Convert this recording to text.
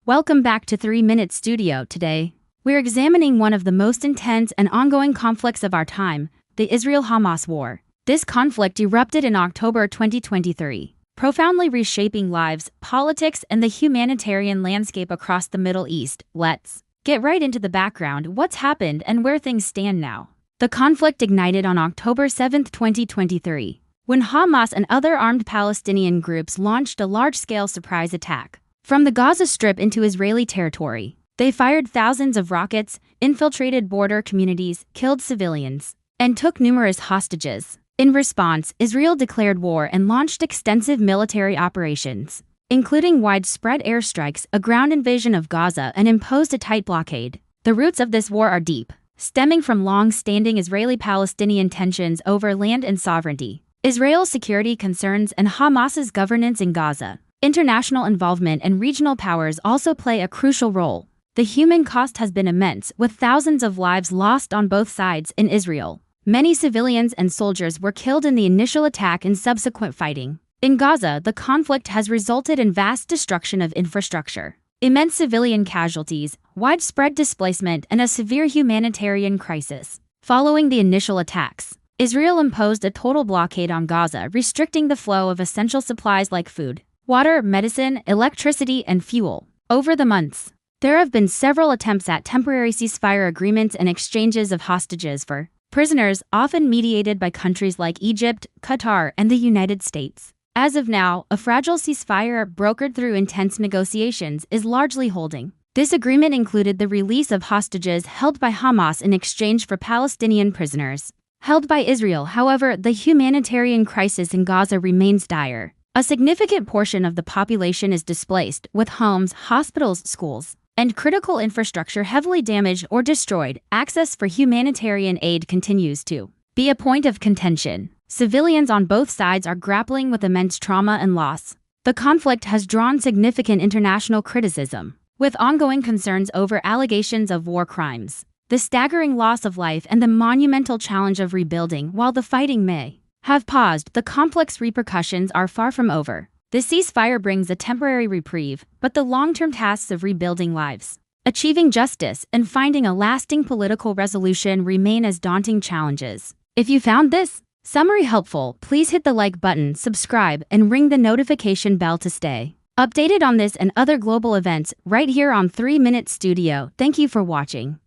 Welcome back to 3 Minute Studio. Today, we're examining one of the most intense and ongoing conflicts of our time, the Israel-Hamas War. This conflict erupted in October 2023, profoundly reshaping lives, politics, and the humanitarian landscape across the Middle East. Let's get right into the background, what's happened and where things stand now. The conflict ignited on October 7, 2023, when Hamas and other armed Palestinian groups launched a large-scale surprise attack from the Gaza Strip into Israeli territory. They fired thousands of rockets, infiltrated border communities, killed civilians, and took numerous hostages. In response, Israel declared war and launched extensive military operations, including widespread airstrikes, a ground invasion of Gaza, and imposed a tight blockade. The roots of this war are deep, stemming from long-standing Israeli-Palestinian tensions over land and sovereignty, Israel's security concerns, and Hamas's governance in Gaza. International involvement and regional powers also play a crucial role. The human cost has been immense, with thousands of lives lost on both sides. In Israel, many civilians and soldiers were killed in the initial attack and subsequent fighting. In Gaza, the conflict has resulted in vast destruction of infrastructure, immense civilian casualties, widespread displacement, and a severe humanitarian crisis. Following the initial attacks, Israel imposed a total blockade on Gaza, restricting the flow of essential supplies like food, water, medicine, electricity, and fuel. Over the months, there have been several attempts at temporary ceasefire agreements and exchanges of hostages for prisoners, often mediated by countries like Egypt, Qatar, and the United States. As of now, a fragile ceasefire brokered through intense negotiations is largely holding. This agreement included the release of hostages held by Hamas in exchange for Palestinian prisoners held by Israel. However, the humanitarian crisis in Gaza remains dire. A significant portion of the population is displaced, with homes, hospitals, schools, and critical infrastructure heavily damaged or destroyed. Access for humanitarian aid continues to be a point of contention. Civilians on both sides are grappling with immense trauma and loss. The conflict has drawn significant international criticism, with ongoing concerns over allegations of war crimes, the staggering loss of life, and the monumental challenge of rebuilding. While the fighting may have paused, the conflict's repercussions are far from over. The ceasefire brings a temporary reprieve, but the long-term tasks of rebuilding lives, achieving justice, and finding a lasting political resolution remain as daunting challenges. If you found this summary helpful, please hit the like button, subscribe, and ring the notification bell to stay updated on this and other global events right here on 3 Minute Studio. Thank you for watching.